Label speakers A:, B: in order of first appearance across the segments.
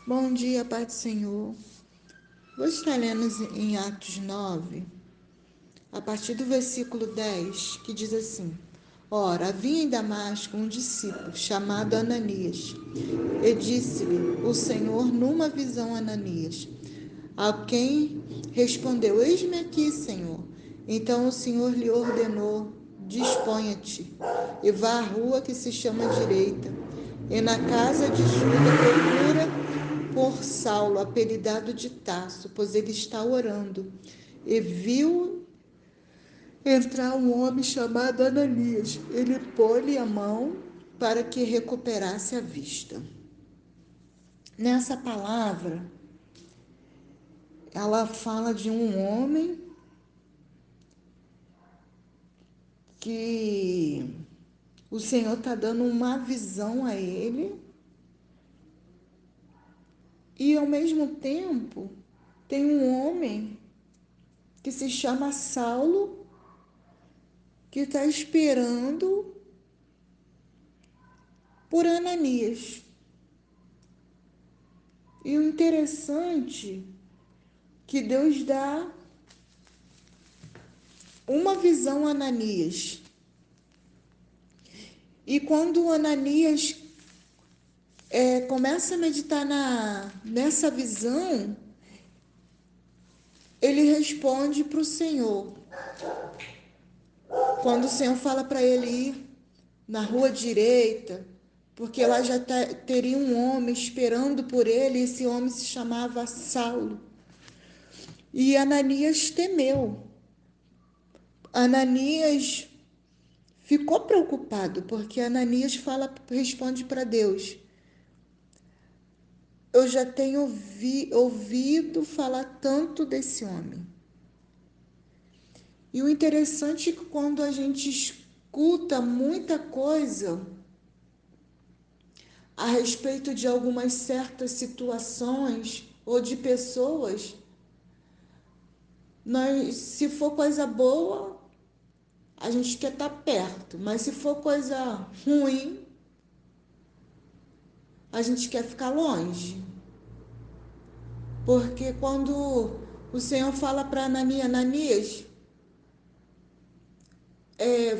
A: Bom dia, Pai do Senhor. Vou estar lendo em Atos 9, a partir do versículo 10, que diz assim: Ora, havia em Damasco um discípulo chamado Ananias, e disse-lhe o Senhor numa visão a Ananias, a quem respondeu: Eis-me aqui, Senhor. Então o Senhor lhe ordenou: Disponha-te e vá à rua que se chama Direita, e na casa de Judas procura por Saulo, apelidado de Tarso, pois ele está orando. E viu entrar um homem chamado Ananias. Ele pôs-lhe a mão para que recuperasse a vista. Nessa palavra, ela fala de um homem que o Senhor está dando uma visão a ele, e ao mesmo tempo tem um homem que se chama Saulo, que está esperando por Ananias. E o interessante é que Deus dá uma visão a Ananias. E quando o Ananias começa a meditar nessa visão, ele responde para o Senhor. Quando o Senhor fala para ele ir na rua direita, porque lá já teria um homem esperando por ele, e esse homem se chamava Saulo. E Ananias temeu. Ananias ficou preocupado, porque Ananias responde para Deus: Eu já tenho ouvido falar tanto desse homem. E o interessante é que quando a gente escuta muita coisa a respeito de algumas certas situações ou de pessoas, se for coisa boa, a gente quer estar perto, mas se for coisa ruim, a gente quer ficar longe. Porque quando o Senhor fala para Ananias,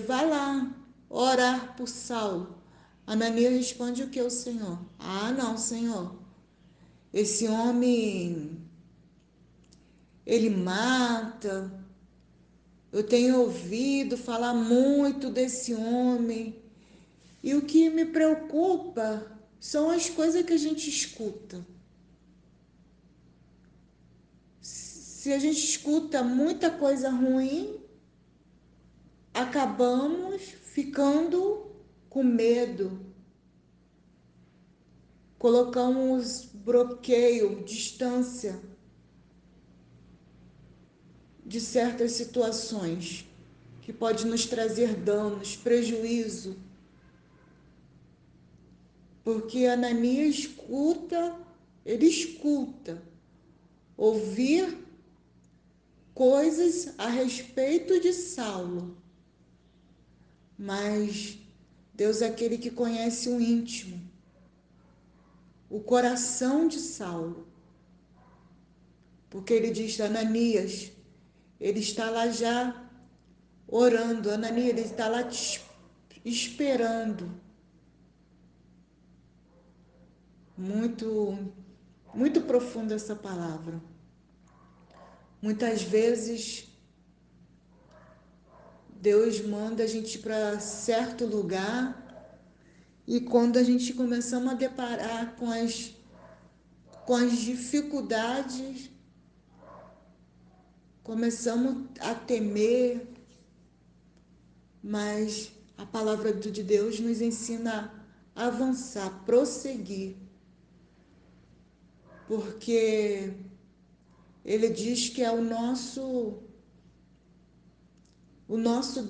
A: vai lá orar por Saulo. Ananias responde o que ao Senhor? Ah, não, Senhor. Esse homem, ele mata. Eu tenho ouvido falar muito desse homem. E o que me preocupa são as coisas que a gente escuta. Se a gente escuta muita coisa ruim, acabamos ficando com medo. Colocamos bloqueio, distância de certas situações que pode nos trazer danos, prejuízo. Porque Ananias ele escuta ouvir coisas a respeito de Saulo, mas Deus é aquele que conhece o íntimo, o coração de Saulo. Porque ele diz: Ananias, ele está lá já orando, Ananias, ele está lá te esperando. Muito, muito profunda essa palavra. Muitas vezes Deus manda a gente para certo lugar, e quando a gente começamos a deparar com as dificuldades, começamos a temer, mas a palavra de Deus nos ensina a avançar, prosseguir, porque ele diz que é o nosso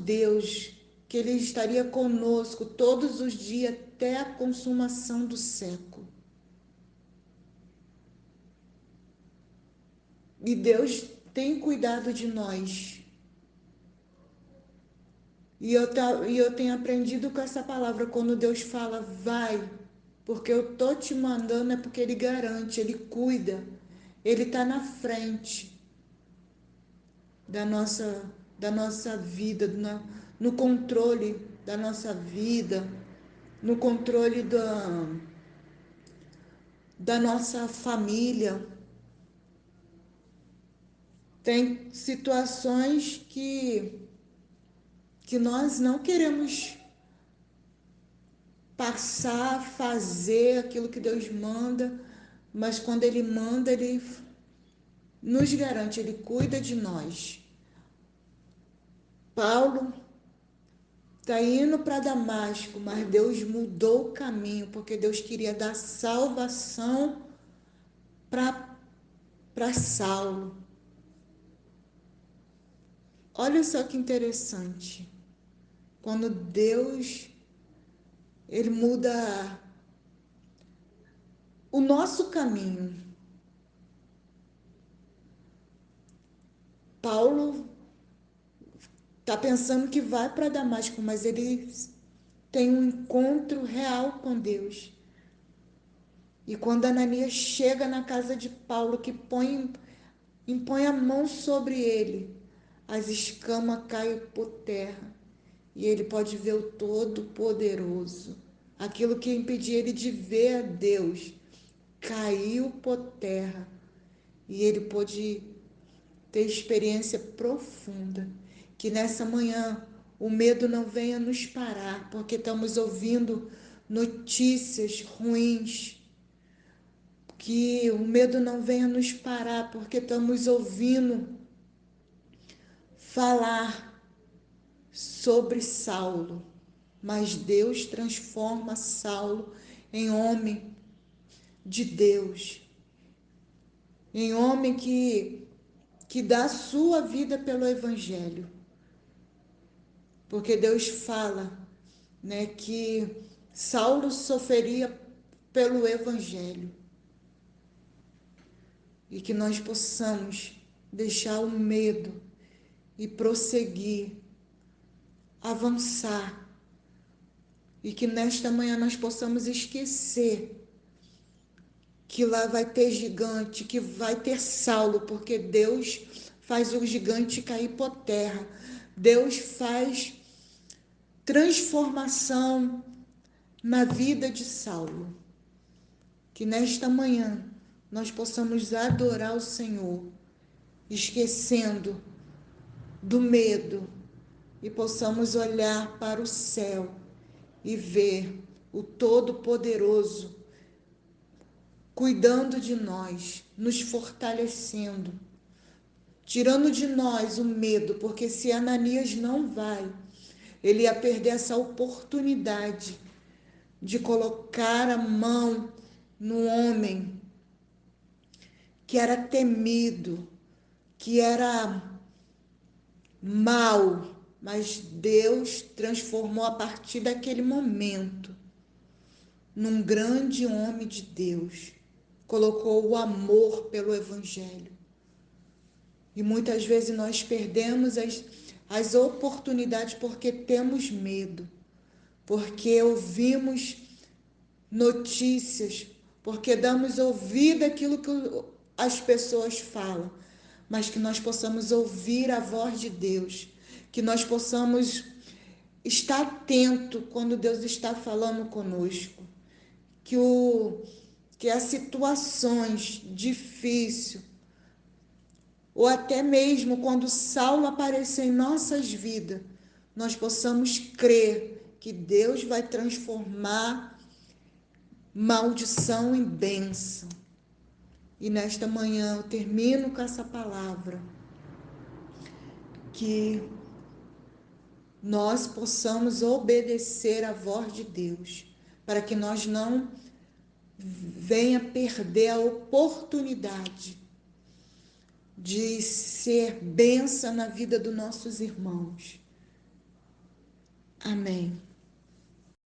A: Deus, que ele estaria conosco todos os dias até a consumação do século. E Deus tem cuidado de nós. E eu tenho aprendido com essa palavra, quando Deus fala, vai, porque eu tô te mandando é porque Ele garante, Ele cuida, Ele está na frente da nossa vida, no controle da nossa vida, no controle da nossa família. Tem situações que nós não queremos passar, fazer aquilo que Deus manda, mas quando Ele manda, Ele nos garante, Ele cuida de nós. Paulo está indo para Damasco, mas Deus mudou o caminho, porque Deus queria dar salvação para Saulo. Olha só que interessante. Quando Deus, Ele muda o nosso caminho. Paulo está pensando que vai para Damasco, mas ele tem um encontro real com Deus. E quando Ananias chega na casa de Paulo, que impõe a mão sobre ele, as escamas caem por terra. E ele pode ver o Todo-Poderoso. Aquilo que impedia ele de ver a Deus caiu por terra. E ele pôde ter experiência profunda. Que nessa manhã o medo não venha nos parar, porque estamos ouvindo notícias ruins. Que o medo não venha nos parar, porque estamos ouvindo falar sobre Saulo. Mas Deus transforma Saulo em homem de Deus, em homem que dá a sua vida pelo Evangelho. Porque Deus fala, né, que Saulo sofreria pelo Evangelho. E que nós possamos deixar o medo e prosseguir, avançar. E que nesta manhã nós possamos esquecer que lá vai ter gigante, que vai ter Saulo, porque Deus faz o gigante cair por terra. Deus faz transformação na vida de Saulo. Que nesta manhã nós possamos adorar o Senhor, esquecendo do medo, e possamos olhar para o céu e ver o Todo-Poderoso cuidando de nós, nos fortalecendo, tirando de nós o medo, porque se Ananias não vai, ele ia perder essa oportunidade de colocar a mão no homem que era temido, que era mau, mas Deus transformou a partir daquele momento num grande homem de Deus. Colocou o amor pelo Evangelho. E muitas vezes nós perdemos as oportunidades porque temos medo, porque ouvimos notícias, porque damos ouvido àquilo que as pessoas falam, mas que nós possamos ouvir a voz de Deus, que nós possamos estar atento quando Deus está falando conosco, que as situações difíceis, ou até mesmo quando Saulo aparecer em nossas vidas, nós possamos crer que Deus vai transformar maldição em bênção. E nesta manhã eu termino com essa palavra, que nós possamos obedecer à voz de Deus, para que nós não venha perder a oportunidade de ser bênção na vida dos nossos irmãos. Amém.